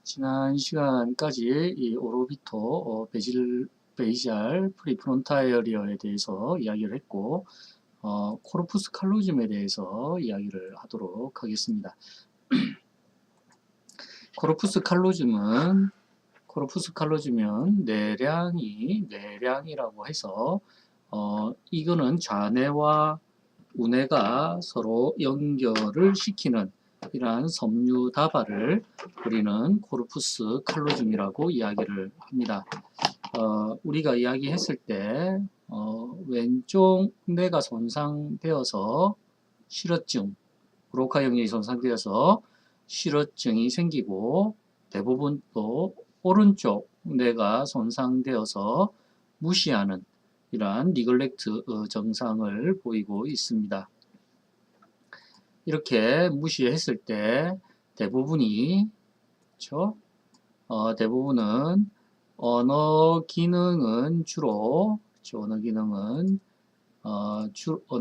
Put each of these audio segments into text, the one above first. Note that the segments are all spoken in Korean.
지난 시간까지 이 오로비토 베이지알 프리프론탈리어에 대해서 이야기를 했고, 코르푸스 칼로즘에 대해서 이야기를 하도록 하겠습니다. 코르푸스 칼로즘은 내량이라고 해서 이거는 좌뇌와 우뇌가 서로 연결을 시키는 이러한 섬유 다발을 우리는 코르푸스 칼로즘이라고 이야기를 합니다. 우리가 이야기했을 때 왼쪽 뇌가 손상되어서 실어증, 브로카 영역이 손상되어서 실어증이 생기고, 대부분 또 오른쪽 뇌가 손상되어서 무시하는 이러한 니글렉트 증상을 보이고 있습니다. 이렇게 무시했을 때 대부분이, 그렇죠? 대부분은 언어 기능은 주로, 언어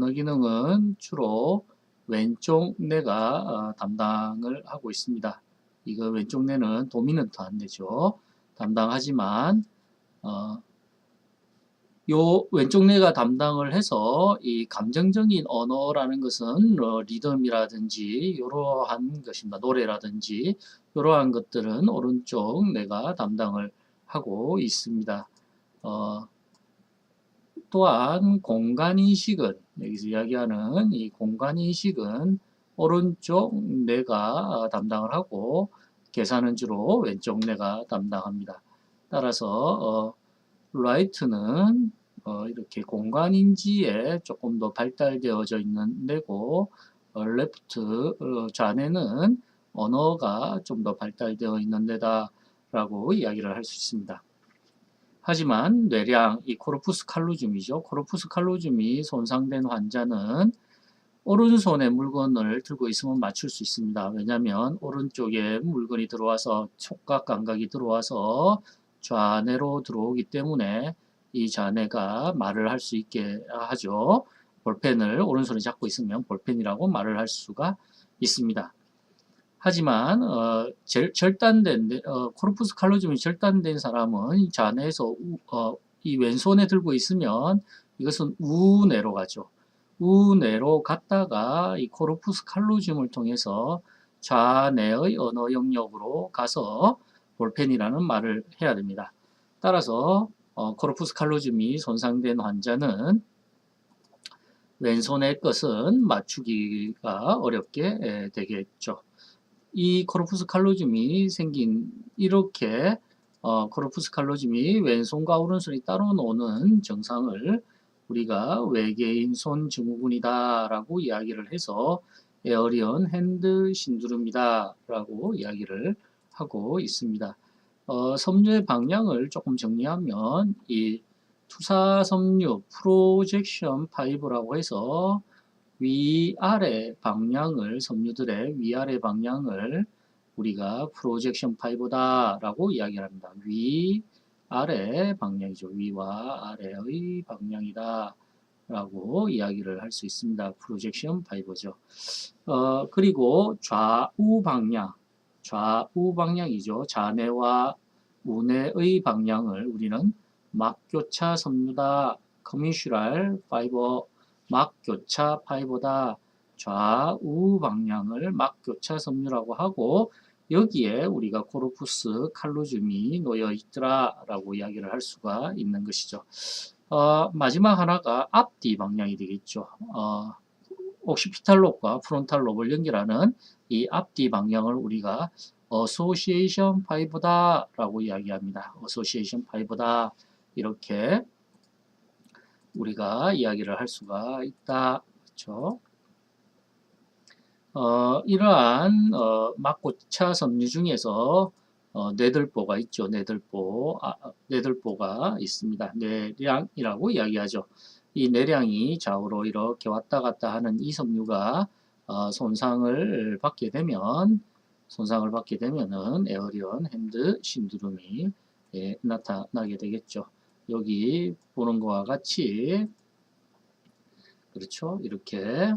기능은 주로 왼쪽 뇌가 담당을 하고 있습니다. 이거 왼쪽 뇌는 도미넌트한 뇌죠. 담당하지만 요 왼쪽 뇌가 담당을 해서 이 감정적인 언어라는 것은 리듬이라든지 이러한 것입니다. 노래라든지 이러한 것들은 오른쪽 뇌가 담당을 하고 있습니다. 또한 공간인식은, 여기서 이야기하는 이 공간인식은 오른쪽 뇌가 담당을 하고, 계산은 주로 왼쪽 뇌가 담당합니다. 따라서 라이트는 이렇게 공간인지에 조금 더 발달되어져 있는 뇌고, 레프트 좌뇌는 언어가 좀 더 발달되어 있는 뇌다라고 이야기를 할 수 있습니다. 하지만 뇌량, 이 코르푸스 칼로즘이죠. 코르푸스 칼로즘이 손상된 환자는 오른손에 물건을 들고 있으면 맞출 수 있습니다. 왜냐하면 오른쪽에 물건이 들어와서 촉각 감각이 들어와서 좌뇌로 들어오기 때문에 이 좌뇌가 말을 할 수 있게 하죠. 볼펜을 오른손에 잡고 있으면 볼펜이라고 말을 할 수가 있습니다. 하지만 절단된 코르푸스 칼로즘이 절단된 사람은 좌뇌에서 이 왼손에 들고 있으면 이것은 우뇌로 가죠. 우뇌로 갔다가 이 코르푸스 칼로즘을 통해서 좌뇌의 언어 영역으로 가서 볼펜이라는 말을 해야 됩니다. 따라서 코르푸스 칼로즘이 손상된 환자는 왼손의 것은 맞추기가 어렵게 되겠죠. 이 코르푸스 칼로즘이 생긴 이렇게 코르푸스 칼로즘이 왼손과 오른손이 따로 노는 증상을 우리가 외계인 손 증후군이다 라고 이야기를 해서 에어리언 핸드 신드롬이다 라고 이야기를 하고 있습니다. 섬유의 방향을 조금 정리하면 이 투사 섬유 프로젝션 파이브라고 해서 위아래 방향을, 섬유들의 위아래 방향을 우리가 프로젝션 파이브다 라고 이야기를 합니다. 위아래 방향이죠. 위와 아래의 방향이다 라고 이야기를 할 수 있습니다. 프로젝션 파이브죠. 그리고 좌우 방향이죠. 좌뇌와 우뇌의 방향을 우리는 막교차 섬유다, 커미슈랄 파이버, 막교차 파이버다, 좌우 방향을 막교차 섬유라고 하고, 여기에 우리가 코르푸스 칼로즘이 놓여 있더라 라고 이야기를 할 수가 있는 것이죠. 마지막 하나가 앞뒤 방향이 되겠죠. 옥시피탈 롭과 프론탈 롭을 연결하는 이 앞뒤 방향을 우리가 어소시에이션 파이브다 라고 이야기합니다. 어소시에이션 파이브다, 이렇게 우리가 이야기를 할 수가 있다. 그렇죠? 이러한 막고차 섬유 중에서 뇌들보가 있죠. 뇌들보가 있습니다. 뇌량이라고 이야기하죠. 이 뇌량이 좌우로 이렇게 왔다 갔다 하는 이 섬유가 손상을 받게 되면은 에어리언 핸드 신드롬이 나타나게 되겠죠. 여기 보는 것과 같이, 그렇죠? 이렇게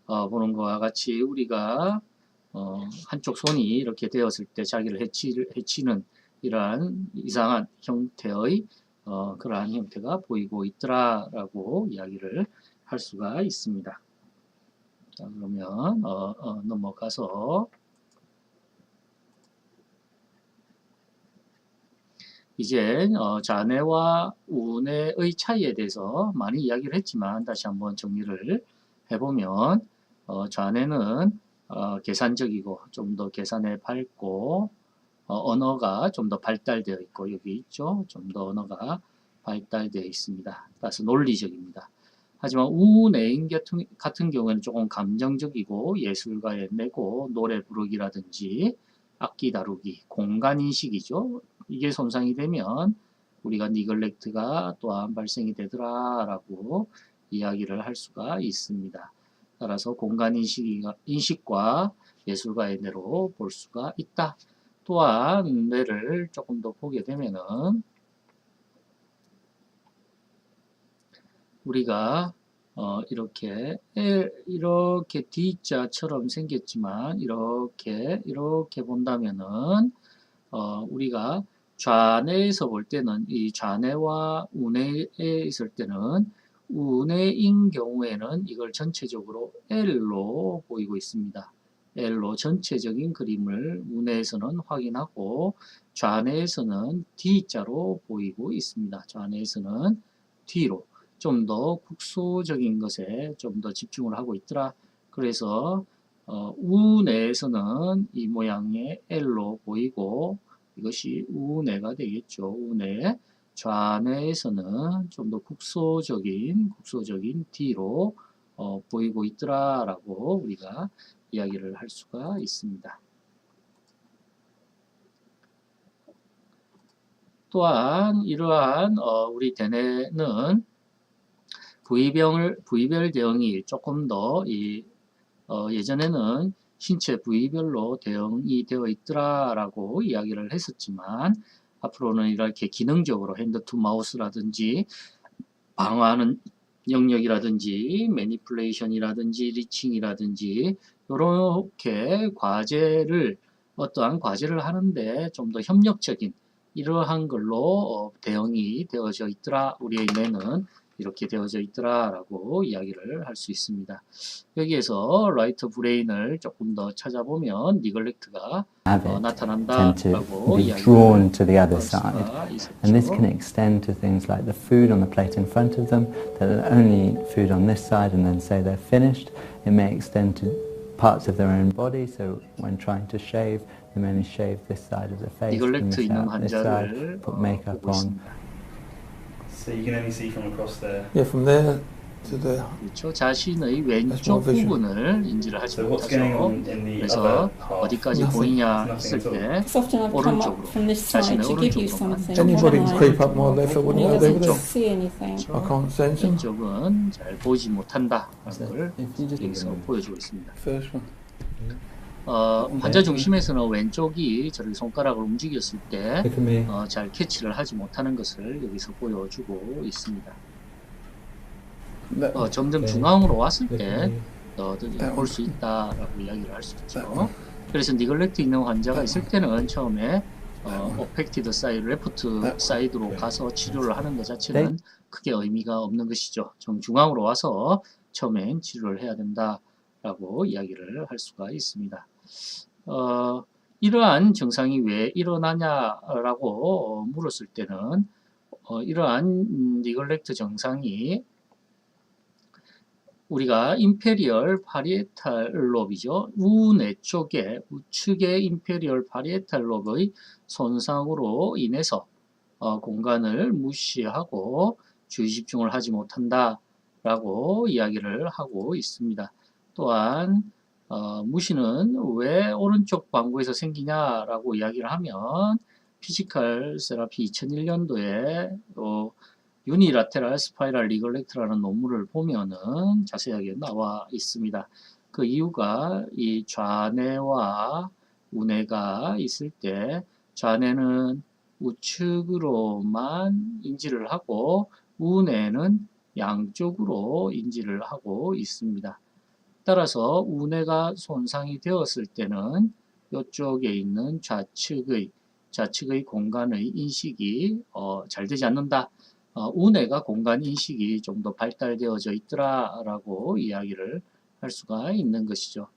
보는 것과 같이 우리가 한쪽 손이 이렇게 되었을 때 자기를 해치는 이러한 이상한 형태의 그러한 형태가 보이고 있더라라고 이야기를 할 수가 있습니다. 자, 그러면 넘어가서 이제 좌뇌와 우뇌의 차이에 대해서 많이 이야기를 했지만 다시 한번 정리를 해보면 좌뇌는 계산적이고 좀 더 계산에 밝고 언어가 좀 더 발달되어 있고 여기 있죠. 좀 더 언어가 발달되어 있습니다. 따라서 논리적입니다. 하지만 우뇌인 같은 경우에는 조금 감정적이고 예술가에 내고 노래 부르기라든지 악기 다루기, 공간인식이죠. 이게 손상이 되면 우리가 니글렉트가 또한 발생이 되더라라고 이야기를 할 수가 있습니다. 따라서 공간인식과 예술가의 뇌로 볼 수가 있다. 또한 뇌를 조금 더 보게 되면은 우리가 이렇게 D자처럼 생겼지만 이렇게 본다면은 우리가 좌뇌에서 볼 때는 이 좌뇌와 우뇌에 있을 때는 우뇌인 경우에는 이걸 전체적으로 L로 보이고 있습니다. L로 전체적인 그림을 우뇌에서는 확인하고 좌뇌에서는 D자로 보이고 있습니다. 좌뇌에서는 D로 좀 더 국소적인 것에 좀 더 집중을 하고 있더라. 그래서 우뇌에서는 이 모양의 L로 보이고 이것이 우뇌가 되겠죠. 우뇌. 좌뇌에서는 좀 더 국소적인 D로 보이고 있더라라고 우리가 이야기를 할 수가 있습니다. 또한 이러한 우리 대뇌는 부위별 대응이 조금 더 예전에는 신체 부위별로 대응이 되어 있더라라고 이야기를 했었지만 앞으로는 이렇게 기능적으로 핸드 투 마우스라든지 방어하는 영역이라든지 매니플레이션이라든지 리칭이라든지 이렇게 어떠한 과제를 하는데 좀 더 협력적인 이러한 걸로 대응이 되어져 있더라. 우리의 뇌는 이렇게 되어져 있더라라고 이야기를 할 수 있습니다. 여기에서 라이트 브레인을 조금 더 찾아보면 니글렉트가 나타난다라고 be drawn to the other side, and this can extend to things like the food on the plate in front of them. They'll only eat food on this side and then say they're finished. It may extend to parts of their own body, so when trying to shave, they may only shave this side of the face, and miss out this side, put makeup on. So you can only see from across there. Yeah, from there to there. 그렇죠. 자신의 왼쪽 부분을 인지를 하지 So what's going 못하죠. on in the 그래서 other half? 어디까지 Nothing. 보이냐 Nothing 했을 at all. 때 Because often I've come up from this side 자신의 to give you 오른쪽으로만 something. Anybody can and creep up my left, I wouldn't he know they were doesn't there. see anything. I can't sense them. 왼쪽은 잘 보이지 못한다라는 걸 If you just 여기서 보여주고 있습니다. First one. 환자 중심에서는 왼쪽이 저렇게 손가락을 움직였을 때 look at me. 잘 캐치를 하지 못하는 것을 여기서 보여주고 있습니다. That one. 점점 네. 중앙으로 왔을 Look at 때 me. 볼 수 있다라고 이야기를 할 수 있죠. 네. 그래서 니글렉트 있는 환자가 있을 때는 처음에 어펙티드 사이드, 레프트 사이드로 가서 치료를 하는 것 자체는 크게 의미가 없는 것이죠. 정중앙으로 와서 처음엔 치료를 해야 된다라고 이야기를 할 수가 있습니다. 이러한 증상이 왜 일어나냐라고 물었을 때는 이러한 니글렉트 증상이 우리가 임페리얼 파리에탈 롭이죠. 우뇌 쪽에 우측의 임페리얼 파리에탈 롭의 손상으로 인해서 공간을 무시하고 주의 집중을 하지 못한다라고 이야기를 하고 있습니다. 또한 무시는 왜 오른쪽 방구에서 생기냐라고 이야기를 하면 피지컬 세라피 2001년도에 유니라테랄 스파이럴 니글렉트라는 논문을 보면은 자세하게 나와 있습니다. 그 이유가 이 좌뇌와 우뇌가 있을 때 좌뇌는 우측으로만 인지를 하고 우뇌는 양쪽으로 인지를 하고 있습니다. 따라서 우뇌가 손상이 되었을 때는 이쪽에 있는 좌측의 공간의 인식이 잘 되지 않는다. 우뇌가 공간 인식이 좀 더 발달되어져 있더라라고 이야기를 할 수가 있는 것이죠.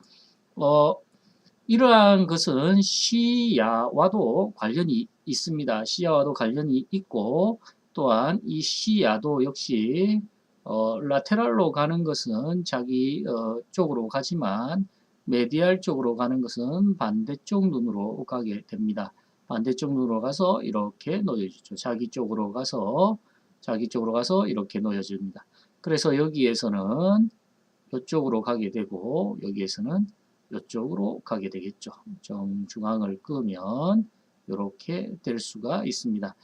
이러한 것은 시야와도 관련이 있습니다. 시야와도 관련이 있고 또한 이 시야도 역시 라테랄로 가는 것은 자기 쪽으로 가지만 메디알 쪽으로 가는 것은 반대쪽 눈으로 가게 됩니다. 반대쪽 눈으로 가서 이렇게 놓여지죠. 자기 쪽으로 가서 이렇게 놓여집니다. 그래서 여기에서는 이쪽으로 가게 되고 여기에서는 이쪽으로 가게 되겠죠. 정중앙을 끄면 이렇게 될 수가 있습니다.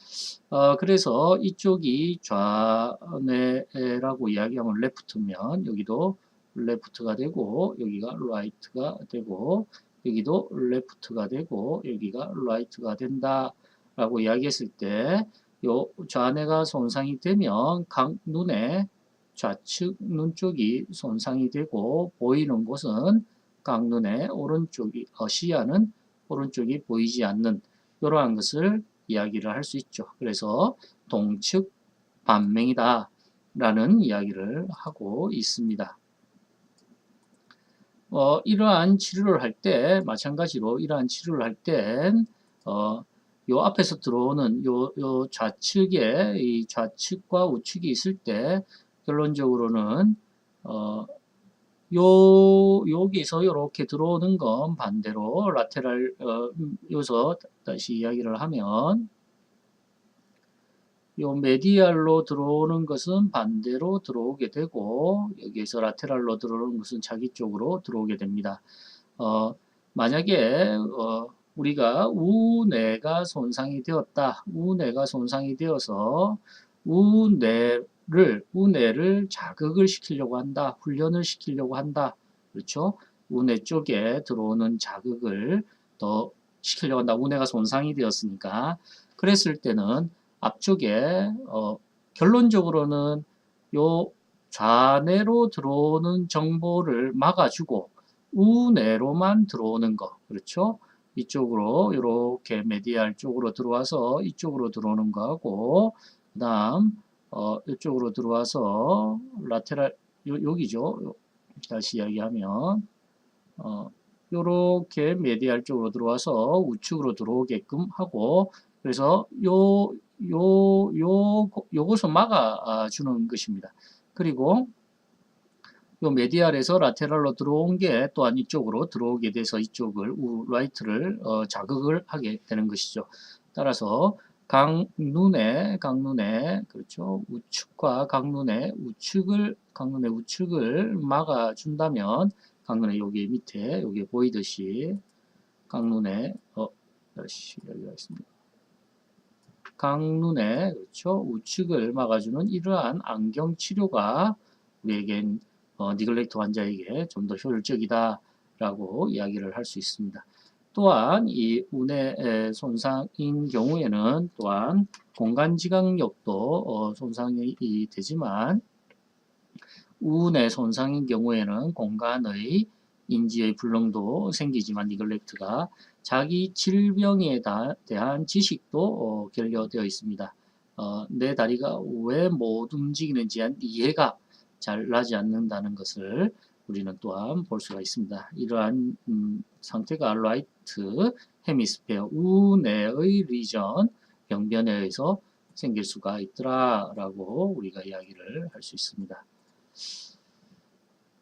그래서 이쪽이 좌뇌라고 이야기하면 레프트면 여기도 레프트가 되고 여기가 라이트가 되고 여기도 레프트가 되고 여기가 라이트가 된다라고 이야기했을 때 요 좌뇌가 손상이 되면 강눈의 좌측 눈 쪽이 손상이 되고 보이는 곳은 강눈의 오른쪽이 시야는 오른쪽이 보이지 않는 이러한 것을 이야기를 할 수 있죠. 그래서 동측 반맹이다 라는 이야기를 하고 있습니다. 이러한 치료를 할 때 마찬가지로 이러한 치료를 할 땐 요 앞에서 들어오는 요 좌측에 이 좌측과 우측이 있을 때 결론적으로는 여기서 이렇게 들어오는 건 반대로 라테랄 여기서 다시 이야기를 하면 요 메디알로 들어오는 것은 반대로 들어오게 되고 여기에서 라테랄로 들어오는 것은 자기 쪽으로 들어오게 됩니다. 만약에 우리가 우뇌가 손상이 되었다. 우뇌가 손상이 되어서 우뇌를 자극을 시키려고 한다. 훈련을 시키려고 한다. 그렇죠? 우뇌 쪽에 들어오는 자극을 더 시키려고 한다. 우뇌가 손상이 되었으니까. 그랬을 때는 앞쪽에 결론적으로는 요 좌뇌로 들어오는 정보를 막아주고 우뇌로만 들어오는 거. 그렇죠? 이쪽으로 이렇게 메디알 쪽으로 들어와서 이쪽으로 들어오는 거하고 그 다음 이쪽으로 들어와서 라테랄 여기죠. 다시 이야기하면 요렇게 메디알 쪽으로 들어와서 우측으로 들어오게끔 하고 그래서 요것을 막아주는 것입니다. 그리고 요 메디알에서 라테랄로 들어온 게 또한 이쪽으로 들어오게 돼서 이쪽을 라이트를 자극을 하게 되는 것이죠. 따라서 강눈의 그렇죠. 우측과 강눈의 우측을 막아준다면 강눈의 여기 밑에 여기 보이듯이 강눈의 여기가 있습니다. 강눈의 그렇죠. 우측을 막아주는 이러한 안경 치료가 우리에겐 니글렉트 환자에게 좀 더 효율적이다라고 이야기를 할 수 있습니다. 또한 이 우뇌 손상인 경우에는 또한 공간지각력도 손상이 되지만 우뇌 손상인 경우에는 공간의 인지의 불능도 생기지만 니글렉트가 자기 질병에 대한 지식도 결여되어 있습니다. 내 다리가 왜 못 움직이는지에 대한 이해가 잘 나지 않는다는 것을 우리는 또한 볼 수가 있습니다. 이러한 상태가 라이트 헤미스페어 우뇌의 리전 병변에 의해서 생길 수가 있더라라고 우리가 이야기를 할 수 있습니다.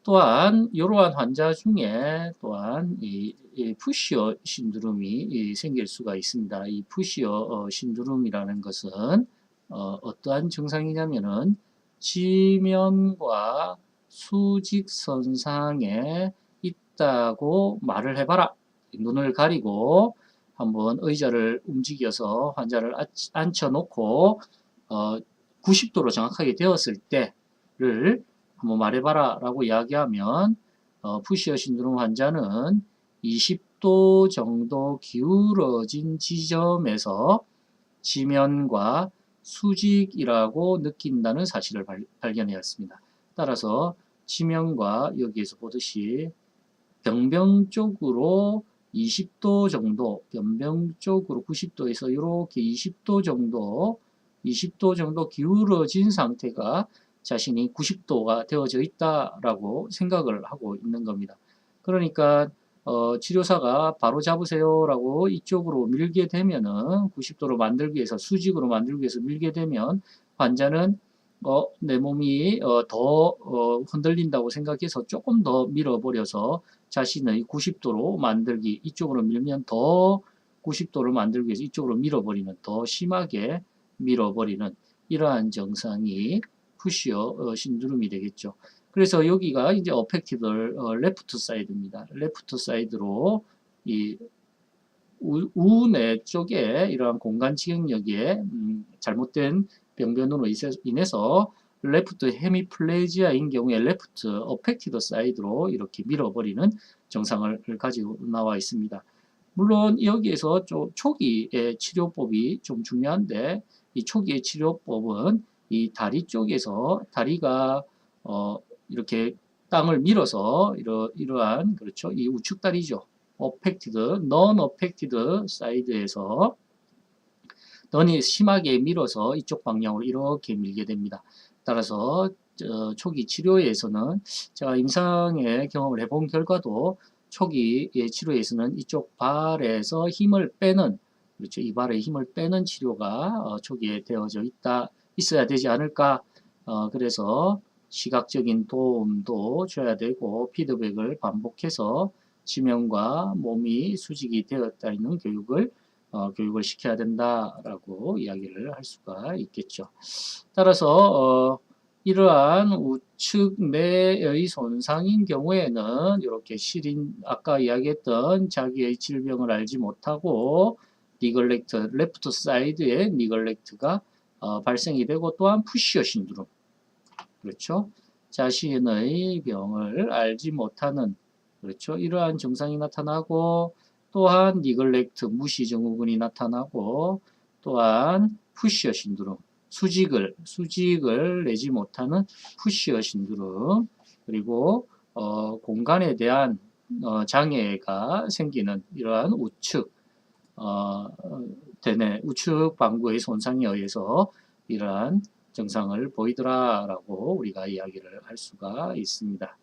또한 이러한 환자 중에 또한 이 푸시어 신드롬이 생길 수가 있습니다. 이 푸시어 신드롬이라는 것은 어떠한 증상이냐면은 지면과 수직선상에 있다고 말을 해봐라. 눈을 가리고 한번 의자를 움직여서 환자를 앉혀놓고 90도로 정확하게 되었을 때를 한번 말해봐라 라고 이야기하면 푸시어 신드롬 환자는 20도 정도 기울어진 지점에서 지면과 수직이라고 느낀다는 사실을 발견하였습니다. 따라서 지면과 여기에서 보듯이 변병 쪽으로 20도 정도, 변병 쪽으로 90도에서 이렇게 20도 정도 기울어진 상태가 자신이 90도가 되어져 있다라고 생각을 하고 있는 겁니다. 그러니까 치료사가 바로 잡으세요라고 이쪽으로 밀게 되면은 90도로 만들기 위해서 수직으로 만들기 위해서 밀게 되면 환자는 내 몸이 더 흔들린다고 생각해서 조금 더 밀어버려서 자신의 90도로 만들기, 이쪽으로 밀면 더 90도를 만들기 위해서 이쪽으로 밀어버리는, 더 심하게 밀어버리는 이러한 증상이 푸시어 신드롬이 되겠죠. 그래서 여기가 이제 어펙티드 레프트 사이드입니다. 레프트 사이드로 이 우내 쪽에 이러한 공간 지경력에 잘못된 병변으로 인해서 레프트 헤미플레지아인 경우에 레프트 어펙티드 사이드로 이렇게 밀어버리는 증상을 가지고 나와 있습니다. 물론 여기에서 좀 초기의 치료법이 좀 중요한데 이 초기의 치료법은 이 다리 쪽에서 다리가 이렇게 땅을 밀어서 이러한 그렇죠, 이 우측 다리죠. 어펙티드, non 어펙티드 사이드에서 넌이 심하게 밀어서 이쪽 방향으로 이렇게 밀게 됩니다. 따라서 초기 치료에서는 제가 임상의 경험을 해본 결과도 초기의 치료에서는 이쪽 발에서 힘을 빼는, 그렇죠, 이 발에 힘을 빼는 치료가 초기에 되어져 있어야 되지 않을까. 그래서 시각적인 도움도 줘야 되고 피드백을 반복해서 지면과 몸이 수직이 되었다는 교육을 시켜야 된다라고 이야기를 할 수가 있겠죠. 따라서 이러한 우측 뇌의 손상인 경우에는 이렇게 시린 아까 이야기했던 자기의 질병을 알지 못하고 니글렉트, 레프트 사이드에 니글렉트가 발생이 되고 또한 푸시어 신드롬, 그렇죠? 자신의 병을 알지 못하는, 그렇죠, 이러한 증상이 나타나고 또한 니글렉트 무시 증후군이 나타나고 또한 푸시어 신드롬, 수직을 내지 못하는 푸시어 신드롬, 그리고 공간에 대한 장애가 생기는 이러한 우측 우측 방구의 손상에 의해서 이러한 증상을 보이더라라고 우리가 이야기를 할 수가 있습니다.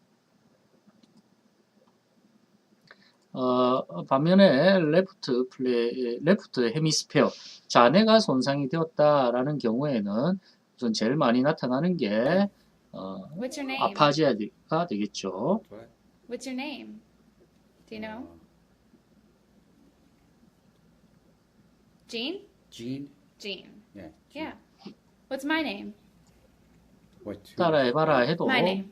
반면에 레프트 헤미스페어 좌뇌가 손상이 되었다라는 경우에는 우선 제일 많이 나타나는 게 What's your name? 아파지아가 되겠죠. What's your name? Do you know? Jean? Jean? Jean. Yeah. Yeah. What's my name? What? 따라해봐라 해도 My name.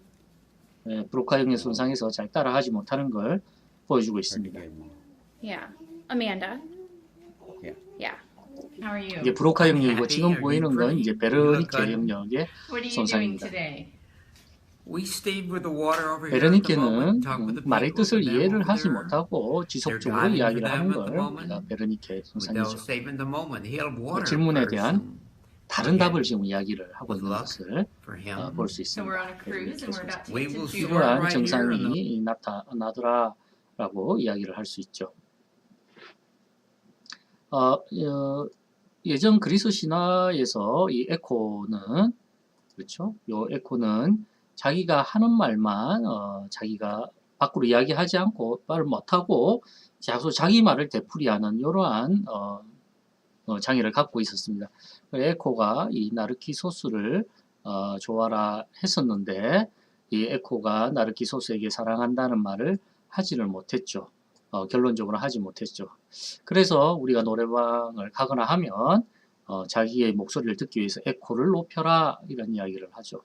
브로카 영역 손상에서 잘 따라하지 못하는 걸 보여주고 Hard to 있습니다. get more. Yeah. Amanda. Yeah. Yeah. How are you? 이게 브로카 영역이고 Happy? 지금 Are 보이는 you 건 pretty? 이제 You look 베르니케 good. 영역의 What are you doing 손상입니다. today? We stayed with the water over here at the 베르니케는 moment, talked with the 말의 people, 뜻을 and then 이해를 over 하지 there, 못하고 지속적으로 diving 이야기를 for 하는 them at 걸 the moment. 우리가 베르니케 without 손상이죠. saving the moment. He had water 질문에 first, 대한 and 다른 답을 지금 이야기를 하고 있는 luck 것을 for him. 볼 수 So 있습니다. we're on a cruise and we're about to We get to will Jupiter. start 이러한 right here in the 증상이 나타나더라라고 이야기를 할 수 있죠. 예전 그리스 신화에서 이 에코는, 그렇죠? 요 에코는 자기가 하는 말만 자기가 밖으로 이야기하지 않고 말을 못하고 자꾸 자기 말을 되풀이하는 이러한 장애를 갖고 있었습니다. 에코가 이 나르키소스를 좋아라 했었는데 이 에코가 나르키소스에게 사랑한다는 말을 하지를 못했죠. 결론적으로 하지 못했죠. 그래서 우리가 노래방을 가거나 하면 자기의 목소리를 듣기 위해서 에코를 높여라 이런 이야기를 하죠.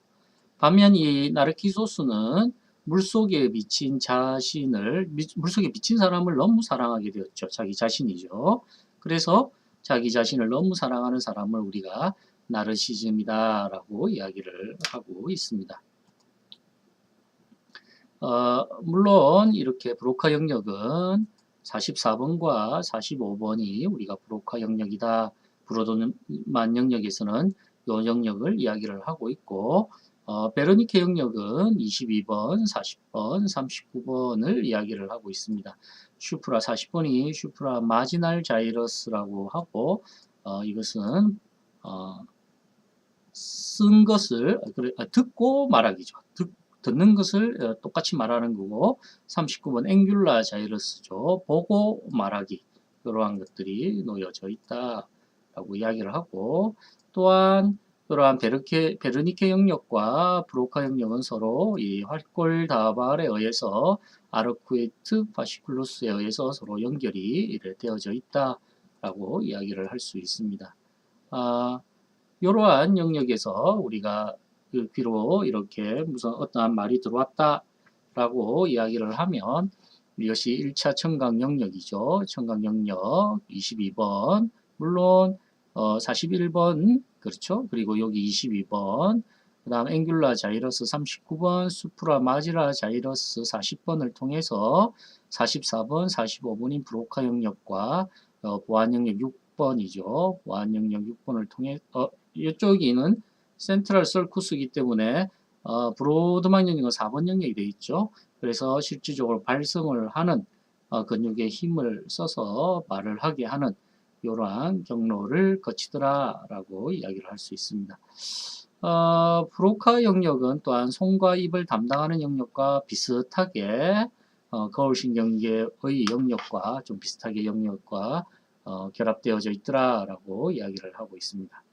반면 이 나르키소스는 물속에 미친 물속에 미친 사람을 너무 사랑하게 되었죠. 자기 자신이죠. 그래서 자기 자신을 너무 사랑하는 사람을 우리가 나르시즘이다라고 이야기를 하고 있습니다. 물론 이렇게 브로카 영역은 44번과 45번이 우리가 브로카 영역이다. 브로드만 영역에서는 이 영역을 이야기를 하고 있고 베르니케 영역은 22번, 40번, 39번을 이야기를 하고 있습니다. 슈프라 40번이 슈프라 마지날 자이러스라고 하고 이것은 쓴 것을 듣고 말하기죠. 듣는 것을 똑같이 말하는 거고 39번 앵귤라 자이러스죠. 보고 말하기 이러한 것들이 놓여져 있다라고 이야기를 하고 또한 그러한 베르니케 영역과 브로카 영역은 서로 이 활골다발에 의해서 아르쿠에트 파시클루스에 의해서 서로 연결이 되어져 있다라고 이야기를 할 수 있습니다. 이러한 영역에서 우리가 그 귀로 이렇게 무슨 어떠한 말이 들어왔다라고 이야기를 하면 이것이 1차 청각 영역이죠. 청각 영역 22번 물론 41번 그렇죠. 그리고 여기 22번 그 다음 앵귤라 자이러스 39번 수프라 마지라 자이러스 40번을 통해서 44번 45번인 브로카 영역과 보안 영역 6번이죠. 보안 영역 6번을 통해 이쪽이는 센트럴 서쿠스이기 때문에 브로드만 영역은 4번 영역이 되어 있죠. 그래서 실질적으로 발성을 하는 근육의 힘을 써서 말을 하게 하는 이러한 경로를 거치더라라고 이야기를 할 수 있습니다. 브로카 영역은 또한 손과 입을 담당하는 영역과 비슷하게 거울신경계의 영역과 좀 비슷하게 영역과 결합되어져 있더라라고 이야기를 하고 있습니다.